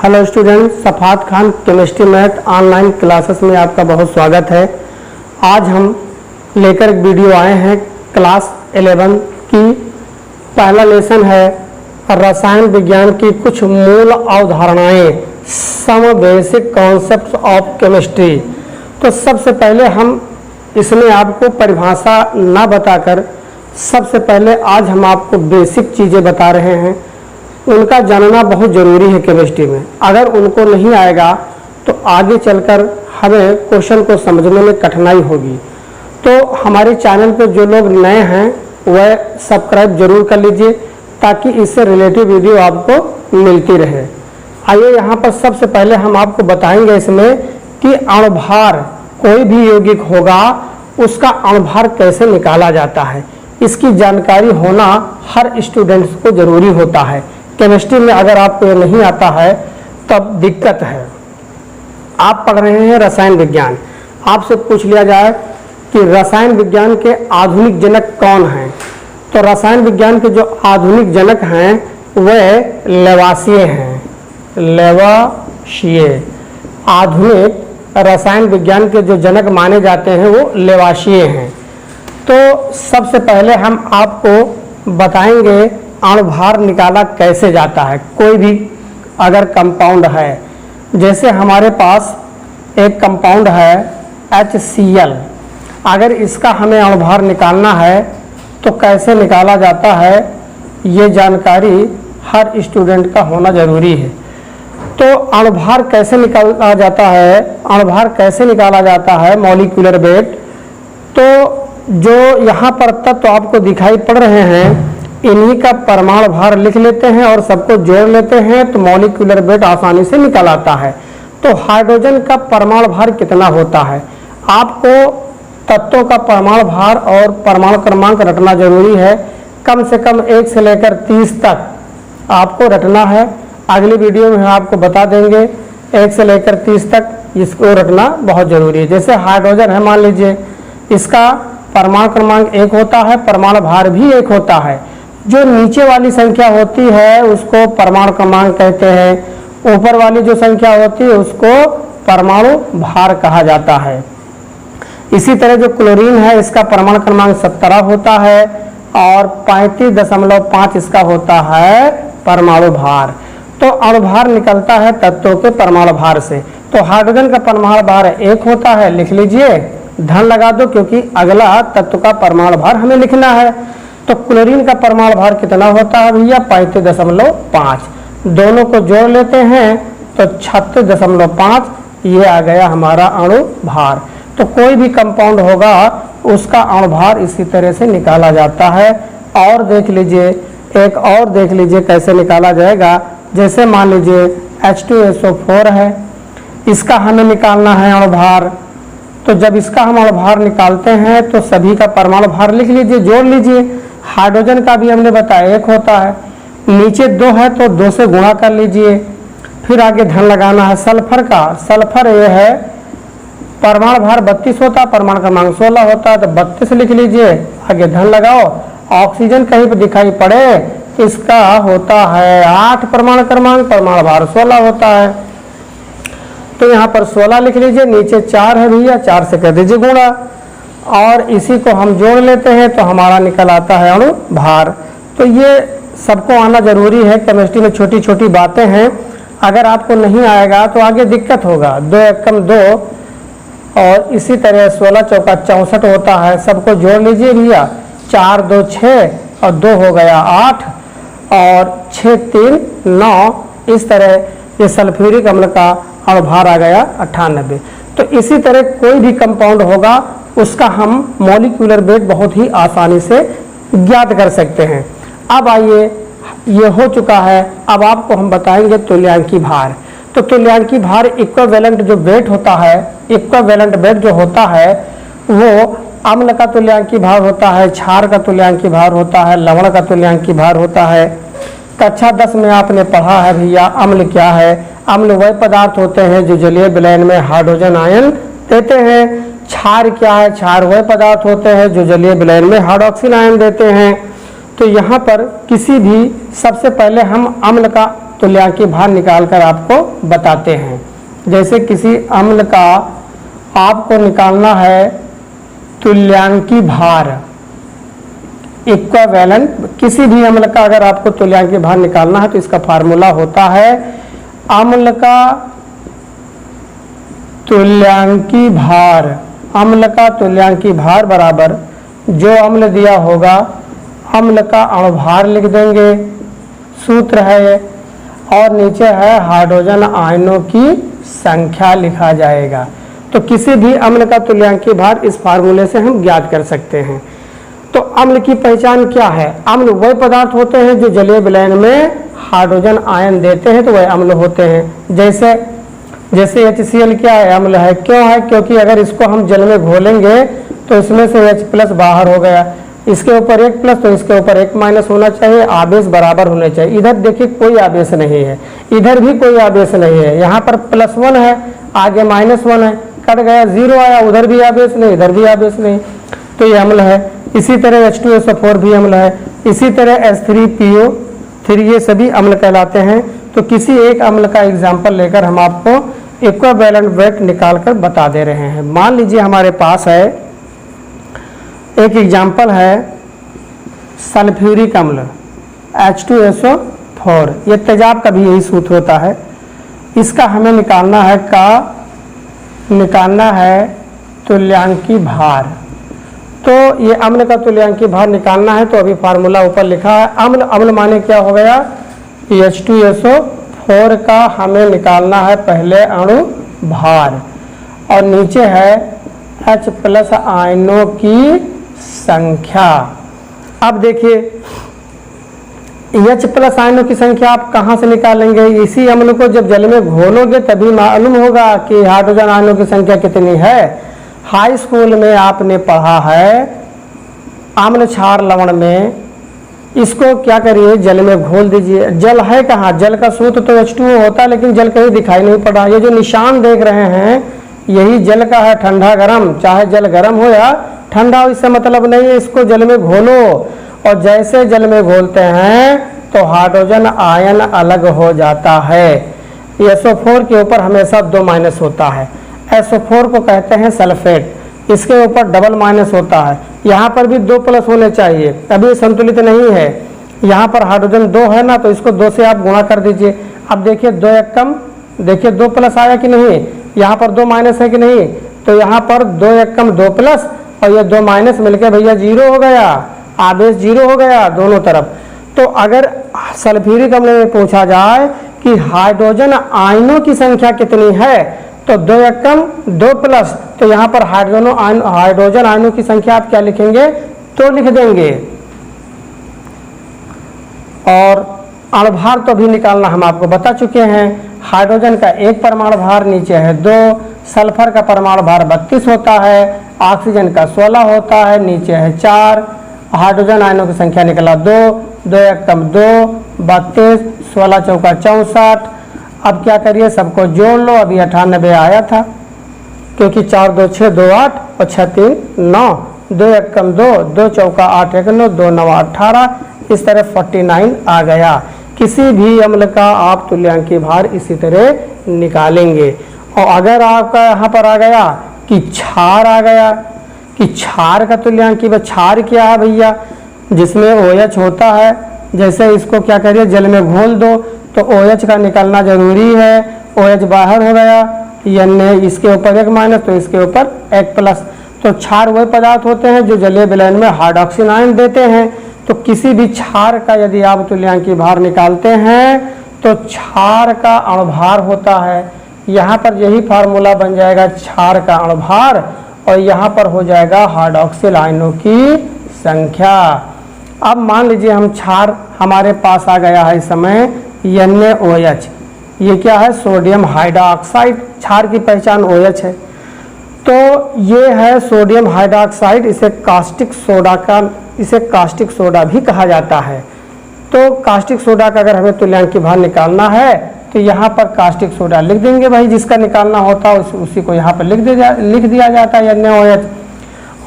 Hello student, Safat Khan chemistry math online classes में आपका बहुत स्वागत है। आज हम लेकर एक वीडियो आए हैं क्लास 11 की। पहला लेसन है रसायन विज्ञान की कुछ मूल अवधारणाएं, some basic concepts of chemistry. तो सबसे पहले हम इसमें आपको परिभाषा ना बताकर सबसे पहले आज हम आपको बेसिक चीज़ें बता रहे हैं। उनका जानना बहुत ज़रूरी है केमिस्ट्री में। अगर उनको नहीं आएगा तो आगे चलकर हमें क्वेश्चन को समझने में कठिनाई होगी। तो हमारे चैनल पर जो लोग नए हैं वह सब्सक्राइब जरूर कर लीजिए ताकि इससे रिलेटिव वीडियो आपको मिलती रहे। आइए यहाँ पर सबसे पहले हम आपको बताएंगे इसमें कि अणुभार, कोई भी यौगिक होगा उसका अणुभार कैसे निकाला जाता है। इसकी जानकारी होना हर स्टूडेंट्स को ज़रूरी होता है। केमिस्ट्री में अगर आपको ये नहीं आता है तब दिक्कत है। आप पढ़ रहे हैं रसायन विज्ञान, आपसे पूछ लिया जाए कि रसायन विज्ञान के आधुनिक जनक कौन हैं, तो रसायन विज्ञान के जो आधुनिक जनक हैं वह लेवासिये हैं। लेवासिये आधुनिक रसायन विज्ञान के जो जनक माने जाते हैं वो लेवासिये हैं। तो सबसे पहले हम आपको बताएंगे अणुभार निकाला कैसे जाता है। कोई भी अगर कंपाउंड है, जैसे हमारे पास एक कंपाउंड है HCl, अगर इसका हमें अणुभार निकालना है तो कैसे निकाला जाता है ये जानकारी हर स्टूडेंट का होना ज़रूरी है। तो अणुभार कैसे निकाला जाता है, अणुभार कैसे निकाला जाता है मॉलिक्यूलर वेट। तो जो यहाँ पर तत्व आपको दिखाई पड़ रहे हैं इन्हीं का परमाणु भार लिख लेते हैं और सबको जोड़ लेते हैं तो मॉलिक्यूलर वेट आसानी से निकल आता है। तो हाइड्रोजन का परमाणु भार कितना होता है, आपको तत्वों का परमाणु भार और परमाणु क्रमांक रटना जरूरी है। कम से कम 1 से लेकर 30 तक आपको रटना है। अगली वीडियो में आपको बता देंगे 1 से लेकर 30 तक इसको रटना बहुत जरूरी है। जैसे हाइड्रोजन है, मान लीजिए इसका परमाणु क्रमांक 1 होता है, परमाणु भार भी 1 होता है। जो नीचे वाली संख्या होती है उसको परमाणु क्रमांक कहते हैं, ऊपर वाली जो संख्या होती है उसको परमाणु भार कहा जाता है। इसी तरह जो क्लोरीन है इसका परमाणु क्रमांक 17 होता है और 35.5 इसका होता है परमाणु भार। तो अणुभार निकलता है तत्वों के परमाणु भार से। तो हाइड्रोजन का परमाणु भार 1 होता है, लिख लीजिए, धन लगा दो क्योंकि अगला तत्व का परमाणु भार हमें लिखना है। तो क्लोरीन का परमाणु भार कितना होता है भैया, 35.5। दोनों को जोड़ लेते हैं तो 36.5 ये आ गया हमारा अणु भार। तो कोई भी कंपाउंड होगा उसका अणु भार इसी तरह से निकाला जाता है। और देख लीजिए, एक और देख लीजिए कैसे निकाला जाएगा। जैसे मान लीजिए H2SO4 है, इसका हमें निकालना है अणु भार। तो जब इसका हम अणु भार निकालते हैं तो सभी का परमाणु भार लिख लीजिए, जोड़ लीजिए। हाइड्रोजन का भी हमने बताया 1 होता है, नीचे 2 है तो 2 से गुणा कर लीजिए। फिर आगे धन लगाना है सल्फर का। सल्फर ये है, परमाणु भार 32 होता है, परमाणु क्रमांक 16 होता है तो 32 लिख लीजिए, आगे धन लगाओ। ऑक्सीजन कहीं पर दिखाई पड़े इसका होता है 8 परमाणु क्रमांक, परमाणु भार 16 होता है तो यहाँ पर 16 लिख लीजिए, नीचे 4 है भैया, 4 से कर दीजिए गुणा और इसी को हम जोड़ लेते हैं तो हमारा निकल आता है अणु भार। तो ये सबको आना जरूरी है। केमिस्ट्री में छोटी छोटी बातें हैं, अगर आपको नहीं आएगा तो आगे दिक्कत होगा। 2 एकम 2 और इसी तरह 16 चौका 64 होता है, सबको जोड़ लीजिए भैया। 4 2 6 और 2 हो गया 8 और 6 3 9। इस तरह ये सल्फ्यूरिक अम्ल का अणुभार आ गया 98। तो इसी तरह कोई भी कंपाउंड होगा उसका हम मॉलिक्यूलर वेट बहुत ही आसानी से ज्ञात कर सकते हैं। अब आइए, ये हो चुका है, अब आपको हम बताएंगे तुल्यांकी भार। तो तुल्यांकी भार इक्विवेलेंट जो वेट होता है, इक्विवेलेंट वेट जो होता है वो अम्ल का तुल्यांकी भार होता है, क्षार का तुल्यांकी भार होता है, लवण का तुल्यांकी भार होता है। कक्षा 10 में आपने पढ़ा है भैया अम्ल क्या है। अम्ल वह पदार्थ होते हैं जो जलीय विलयन में हाइड्रोजन आयन देते हैं। क्षार क्या है, क्षार वह पदार्थ होते हैं जो जलीय विलयन में हाइड्रोक्सिल आयन देते हैं। तो यहाँ पर किसी भी, सबसे पहले हम अम्ल का तुल्यांकी भार निकाल कर आपको बताते हैं। जैसे किसी अम्ल का आपको निकालना है तुल्यांकी भार, इक्विवेलेंट किसी भी अम्ल का अगर आपको तुल्यांकी भार निकालना है तो इसका फार्मूला होता है अम्ल का तुल्यांकी भार। अम्ल का तुल्यांकी भार बराबर जो अम्ल दिया होगा अम्ल का अणुभार लिख देंगे, सूत्र है, और नीचे है हाइड्रोजन आयनों की संख्या लिखा जाएगा। तो किसी भी अम्ल का तुल्यांकी भार इस फार्मूले से हम ज्ञात कर सकते हैं। तो अम्ल की पहचान क्या है? अम्ल वह पदार्थ होते हैं जो जलीय विलयन में हाइड्रोजन आयन देते हैं, तो वह अम्ल होते हैं। जैसे HCl क्या है? अम्ल है। क्यों है? क्योंकि अगर इसको हम जल में घोलेंगे तो इसमें से H+ बाहर हो गया, इसके ऊपर 1+ तो इसके ऊपर 1- होना चाहिए, आवेश बराबर होने चाहिए। इधर देखिए कोई आवेश नहीं है, इधर भी कोई आवेश नहीं है, यहाँ पर +1 है, आगे -1 है, कट गया 0 आया, उधर भी आवेश नहीं, इधर भी आवेश नहीं, तो ये अम्ल है। इसी तरह H2SO4 भी अम्ल है, इसी तरह H3PO3 ये सभी अम्ल कहलाते हैं। तो किसी एक अम्ल का एग्जाम्पल लेकर हम आपको इक्विवेलेंट वेट निकाल कर बता दे रहे हैं। मान लीजिए हमारे पास है एक एग्जाम्पल है सल्फ्यूरिक अम्ल H2SO4, ये तेजाब का भी यही सूत्र होता है। इसका हमें निकालना है तुल्यांकी भार। तो ये अम्ल का तुल्यांकी भार निकालना है, तो अभी फार्मूला ऊपर लिखा है। अम्ल माने क्या हो गया? H2SO4 का हमें निकालना है पहले अणु भार, और नीचे है H+ आयनों की संख्या। अब देखिए H+ आयनों की संख्या आप कहाँ से निकालेंगे? इसी अम्ल को जब जल में घोलोगे तभी मालूम होगा कि हाइड्रोजन आयनों की संख्या कितनी है। हाई स्कूल में आपने पढ़ा है अम्ल क्षार लवण में, इसको क्या करिए जल में घोल दीजिए। जल है कहाँ? जल का सूत्र तो H2O होता है, लेकिन जल कहीं दिखाई नहीं पड़ा। ये जो निशान देख रहे हैं यही जल का है, ठंडा गरम, चाहे जल गरम हो या ठंडा हो, इससे मतलब नहीं है। इसको जल में घोलो, और जैसे जल में घोलते हैं तो हाइड्रोजन आयन अलग हो जाता है। SO4 के ऊपर हमेशा 2- होता है। SO4 को कहते हैं सल्फेट, इसके ऊपर डबल माइनस होता है। यहाँ पर भी 2+ होने चाहिए, तभी संतुलित नहीं है। यहाँ पर हाइड्रोजन 2 है ना, तो इसको 2 से आप गुणा कर दीजिए। अब देखिए 2 1 कम, देखिए 2+ आया कि नहीं, यहाँ पर 2- है कि नहीं, तो यहाँ पर 2 1 कम 2+, और ये 2- मिलके भैया 0 हो गया, आवेश 0 हो गया दोनों तरफ। तो अगर सल्फ्यूरिक अम्ल में पूछा जाए कि हाइड्रोजन आयनों की संख्या कितनी है, तो 2 1 कम 2+, तो यहाँ पर हाइड्रोजन आयनों की संख्या आप क्या लिखेंगे? 2 लिख देंगे। और अणुभार तो भी निकालना हम आपको बता चुके हैं। हाइड्रोजन का 1 परमाणु भार, नीचे है 2, सल्फर का परमाणु भार 32 होता है, ऑक्सीजन का 16 होता है, नीचे है 4। हाइड्रोजन आयनों की संख्या निकला 2, 2 1 कम 2, 32, 16 चौका 64। अब क्या करिए, सबको जोड़ लो। अभी 98 आया था, क्योंकि 4 2 6 2 8 और 6 3 9, 2 1 कम 2, 2 चौका 8 1 9, 2 9 18, इस तरह 49 आ गया। किसी भी अम्ल का आप तुल्यांकी भार इसी तरह निकालेंगे। और अगर आपका यहाँ पर आ गया कि क्षार आ गया, कि क्षार का तुल्यांकी, क्षार क्या है भैया? जिसमें OH होता है, जैसे इसको क्या करिए जल में घोल दो तो OH का निकलना जरूरी है। OH बाहर हो गया, यानी इसके ऊपर 1- तो इसके ऊपर 1+। तो क्षार वह पदार्थ होते हैं जो जलीय विलयन में हाइड्रोक्सिन आयन देते हैं। तो किसी भी क्षार का यदि आप तुल्यांकी भार निकालते हैं तो क्षार का अणुभार होता है। यहाँ पर यही फार्मूला बन जाएगा क्षार का अणुभार, और यहाँ पर हो जाएगा हाइड्रोक्सिल आयनों की संख्या। अब मान लीजिए हम क्षार हमारे पास आ गया है इस समय NaOH, ये क्या है? Sodium hydroxide. क्षार की पहचान OH है, तो ये है सोडियम हाइड्रोक्साइड। इसे कास्टिक सोडा भी कहा जाता है। तो कास्टिक सोडा का अगर हमें तुल्यांकी भार निकालना है तो यहाँ पर कास्टिक सोडा लिख देंगे भाई, जिसका निकालना होता है उसी को यहाँ पर लिख दिया जाता है NaOH।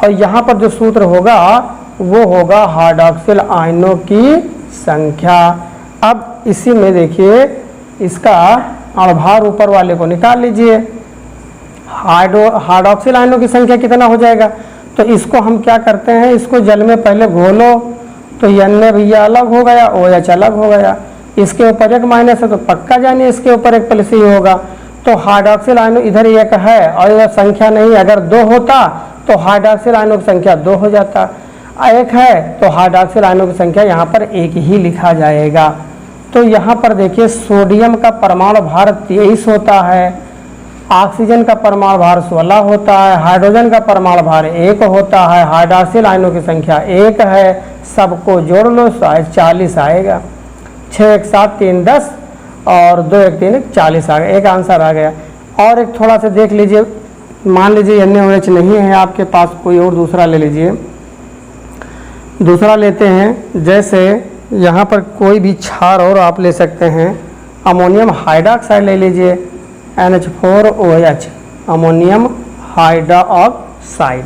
और यहाँ पर जो सूत्र होगा वो होगा हाइड्रोक्सिल आयनों की संख्या। अब इसी में देखिए इसका अणुभार ऊपर वाले को निकाल लीजिए। हाइड्रोक्सिल आयनों की संख्या कितना हो जाएगा, तो इसको हम क्या करते हैं, इसको जल में पहले घोलो तो Na भैया अलग हो गया, OH अलग हो गया, इसके ऊपर एक माइनस है तो पक्का जानिए इसके ऊपर एक प्लस ही होगा। तो हाइड्रोक्सिल आयन इधर एक है और यह संख्या नहीं, अगर 2 होता तो हाइड्रोक्सिल आयनों की संख्या 2 हो जाता, 1 है तो हाइड्रोक्सिल आयनों की संख्या यहाँ पर 1 ही लिखा जाएगा। तो यहाँ पर देखिए सोडियम का परमाणु भार 23 होता है, ऑक्सीजन का परमाणु भार 16 होता है, हाइड्रोजन का परमाणु भार 1 होता है, हाइड्रोक्सिल आयनों की संख्या 1 है, सबको जोड़ लो 40 आएगा। 6 1 7 3 10 और 2 1 3 1 40 आ गया, एक आंसर आ गया। और एक थोड़ा सा देख लीजिए, मान लीजिए NaOH नहीं है आपके पास, कोई और दूसरा ले लीजिए। दूसरा लेते हैं, जैसे यहाँ पर कोई भी क्षार और आप ले सकते हैं, अमोनियम हाइड्रॉक्साइड ले लीजिए, NH4OH, अमोनियम हाइड्रॉक्साइड,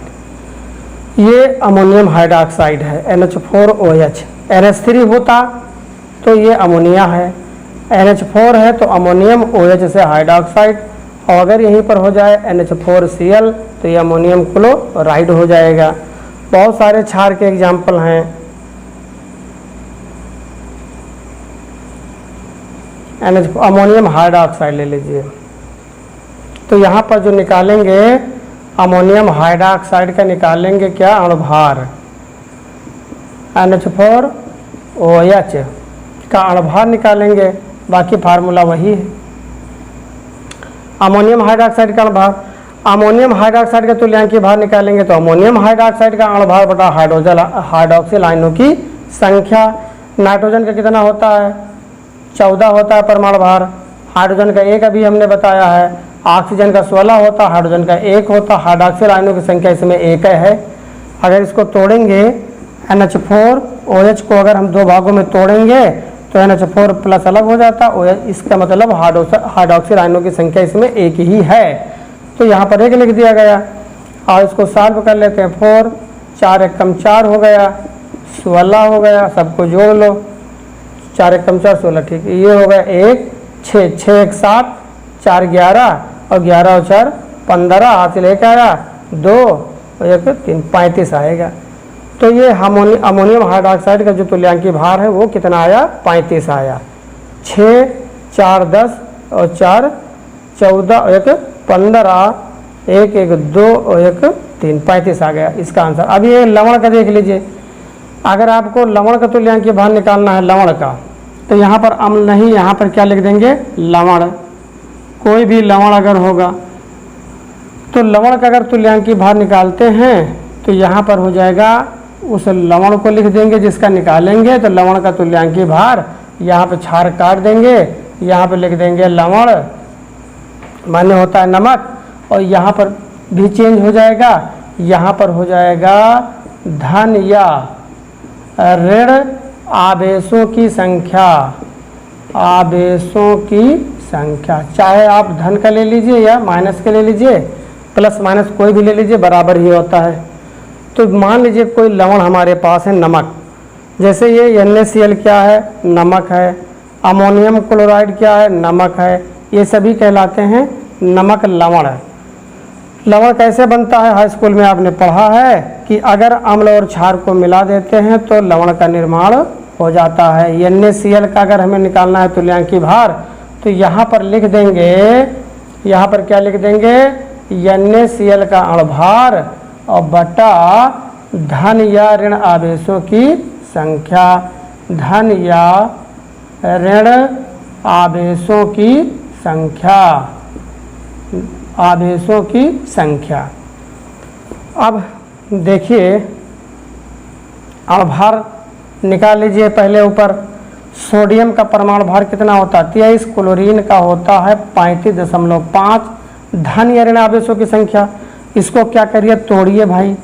ये अमोनियम हाइड्रॉक्साइड है NH4OH। NH3 होता तो ये अमोनिया है, NH4 है तो अमोनियम OH से हाइड्रॉक्साइड, और अगर यहीं पर हो जाए NH4Cl तो ये अमोनियम क्लोराइड हो जाएगा। बहुत सारे क्षार के एग्जाम्पल हैं, अमोनियम हाइड्रॉक्साइड ले लीजिए। तो यहाँ पर जो निकालेंगे अमोनियम हाइड्रॉक्साइड का निकालेंगे क्या, अणुभार, NH4OH का अणुभार निकालेंगे, बाकी फार्मूला वही है। अमोनियम हाइड्रॉक्साइड का अणुभार, अमोनियम हाइड्रॉक्साइड का तुल्यांकीय भार निकालेंगे तो अमोनियम हाइड्रॉक्साइड का अणुभार बटा हाइड्रोक्सिल आयनों की संख्या। नाइट्रोजन का कितना होता है, 14 होता है परमाणु भार, हाइड्रोजन का 1 अभी हमने बताया है, ऑक्सीजन का 16 होता, हाइड्रोजन का 1 होता, हाइड्रोक्सिल आयनों की संख्या इसमें 1 है। अगर इसको तोड़ेंगे NH4OH को अगर हम 2 भागों में तोड़ेंगे तो NH4 प्लस अलग हो जाता, OH, इसका मतलब हाइड्रोक्सिल आयनों की संख्या इसमें 1 ही है, तो यहाँ पर 1 लिख दिया गया। और इसको सॉल्व कर लेते हैं, 4 4 1 कम 4 हो गया, 16 हो गया, सबको जोड़ लो, 4 1 कम 4 16, ठीक है, ये हो गया 1 6 6 1 7 4 11 और 11 और 4 15, हासिल 1 आया, 2 और 1 3 35 आएगा। तो ये अमोनियम हाइड्रॉक्साइड का जो तुल्यांकीय भार है वो कितना आया, 35 आया। 6 4 10 और 4 14 और 1 15, 1 1 2 और 1 3 35 आ गया इसका आंसर। अब ये लवण का देख लीजिए, अगर आपको लवण का तुल्यांकीय भार निकालना है लवण का, तो यहाँ पर अम्ल नहीं, यहाँ पर क्या लिख देंगे, लवण। कोई भी लवण अगर होगा तो लवण का अगर तुल्यांकीय भार निकालते हैं तो यहाँ पर हो जाएगा, उस लवण को लिख देंगे जिसका निकालेंगे, तो लवण का तुल्यांकीय भार, यहाँ पे क्षार काट देंगे, यहाँ पे लिख देंगे लवण, मान्य होता है नमक, और यहाँ पर भी चेंज हो जाएगा, यहाँ पर हो जाएगा धन या ऋण आवेशों की संख्या, आवेशों की संख्या, चाहे आप धन का ले लीजिए या माइनस का ले लीजिए, प्लस माइनस कोई भी ले लीजिए बराबर ही होता है। तो मान लीजिए कोई लवण हमारे पास है नमक, जैसे ये NaCl क्या है, नमक है, अमोनियम क्लोराइड क्या है, नमक है, ये सभी कहलाते हैं नमक लवण। लवण कैसे बनता है, हाई स्कूल में आपने पढ़ा है कि अगर अम्ल और क्षार को मिला देते हैं तो लवण का निर्माण हो जाता है। NaCl का अगर हमें निकालना है तुल्यांकीय भार, तो यहाँ पर लिख देंगे, यहाँ पर क्या लिख देंगे, NaCl का अणुभार और बटा धन या ऋण आवेशों की संख्या, धन या ऋण आवेशों की संख्या, आवेशों की संख्या। अब देखिए अणुभार निकाल लीजिए, पहले ऊपर सोडियम का परमाणु भार कितना होता है, 23, क्लोरीन का होता है 35.5, धन या ऋण आवेशों की संख्या, इसको क्या करिए, तोड़िए भाई,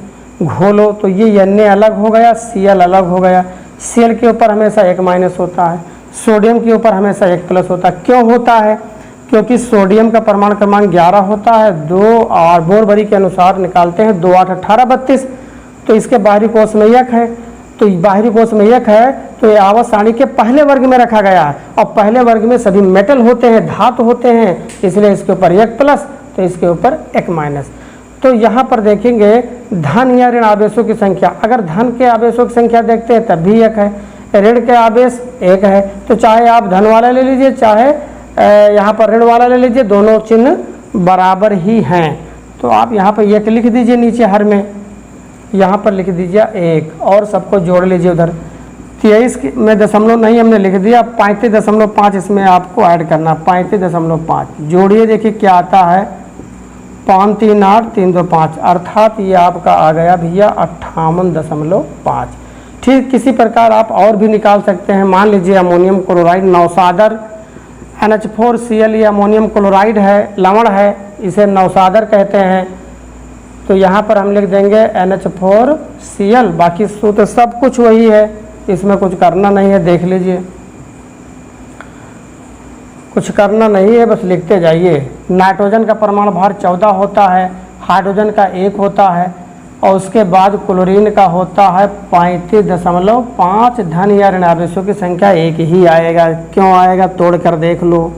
घोलो, तो ये Na अलग हो गया, Cl अलग हो गया, Cl के ऊपर हमेशा 1 माइनस होता है, सोडियम के ऊपर हमेशा 1 प्लस होता है। क्यों होता है, क्योंकि सोडियम का परमाणु क्रमांक 11 होता है, 2 और बोरबरी के अनुसार निकालते हैं 2 8 18 32, तो इसके बाहरी कोष में 1 है, तो तो बाहरी कोश में 1 है, तो ये आवर्त सारणी के पहले वर्ग में रखा गया है, और पहले वर्ग में सभी मेटल होते हैं, धातु होते हैं, इसलिए इसके ऊपर 1 प्लस, तो इसके ऊपर 1 माइनस। तो यहाँ पर देखेंगे धन या ऋण आवेशों की संख्या, अगर धन के आवेशों की संख्या देखते हैं तब भी 1 है, ऋण के आवेश 1 है, तो चाहे आप धन वाला ले लीजिए, चाहे यहाँ पर ऋण वाला ले लीजिए, दोनों चिन्ह बराबर ही हैं। तो आप यहाँ पर 1 लिख दीजिए नीचे हर में, यहाँ पर लिख दीजिए 1 और सबको जोड़ लीजिए उधर। 23 में दशमलव नहीं हमने लिख दिया, 35.5 इसमें आपको ऐड करना, 35.5 जोड़िए, देखिए क्या आता है, 5 3 8 3 2 5, अर्थात ये आपका आ गया भैया 58.5। ठीक किसी प्रकार आप और भी निकाल सकते हैं। मान लीजिए अमोनियम क्लोराइड नौसादर NH4Cl, ये अमोनियम क्लोराइड है, लवण है, इसे नौसादर कहते हैं। तो यहाँ पर हम लिख देंगे NH4Cl, बाकी सूत्र सब कुछ वही है, इसमें कुछ करना नहीं है, देख लीजिए, कुछ करना नहीं है, बस लिखते जाइए। नाइट्रोजन का परमाणु भार 14 होता है, हाइड्रोजन का 1 होता है, और उसके बाद क्लोरीन का होता है 35.5। धन या ऋण आवेशों की संख्या 1 ही आएगा। क्यों आएगा, तोड़ कर देख लो,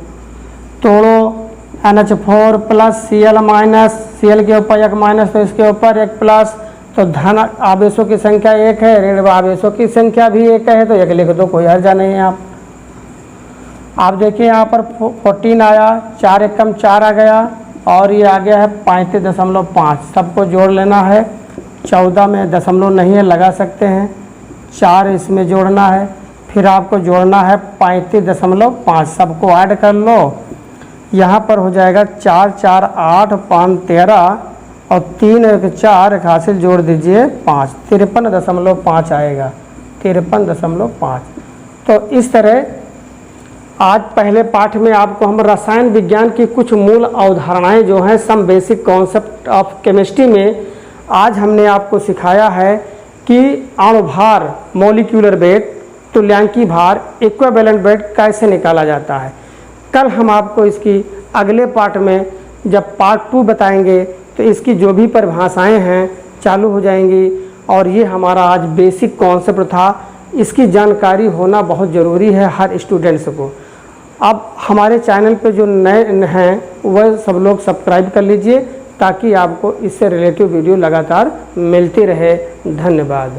तोड़ो, NH4 plus Cl minus, Cl के ऊपर 1 माइनस, तो इसके ऊपर 1 प्लस, तो धन आवेशों की संख्या 1 है, ऋण आवेशों की संख्या भी 1 है, तो 1 लिख दो, कोई हर्जा नहीं है। आप देखिए यहाँ पर 14 आया, 4 एकम 4 आ गया, और ये आ गया है 35.5, सबको जोड़ लेना है। 14 में दशमलव नहीं है, लगा सकते हैं, 4 इसमें जोड़ना है, फिर आपको जोड़ना है 35.5, सबको ऐड कर लो, यहाँ पर हो जाएगा 4 4 8 5 13, और 3 1 4, एक हासिल जोड़ दीजिए 5, 53.5 आएगा, 53.5। तो इस तरह आज पहले पाठ में आपको हम रसायन विज्ञान की कुछ मूल अवधारणाएं जो हैं, some basic concept of chemistry में, आज हमने आपको सिखाया है कि अणुभार, मॉलिक्यूलर वेट, तुल्यांकी भार, इक्विवेलेंट वेट कैसे निकाला जाता है। कल हम आपको इसकी अगले पाठ में जब पार्ट 2 बताएंगे तो इसकी जो भी परिभाषाएं हैं चालू हो जाएंगी, और ये हमारा आज बेसिक कॉन्सेप्ट था, इसकी जानकारी होना बहुत ज़रूरी है हर स्टूडेंट्स को। अब हमारे चैनल पे जो नए हैं वह सब लोग सब्सक्राइब कर लीजिए, ताकि आपको इससे रिलेटिव वीडियो लगातार मिलती रहे। धन्यवाद।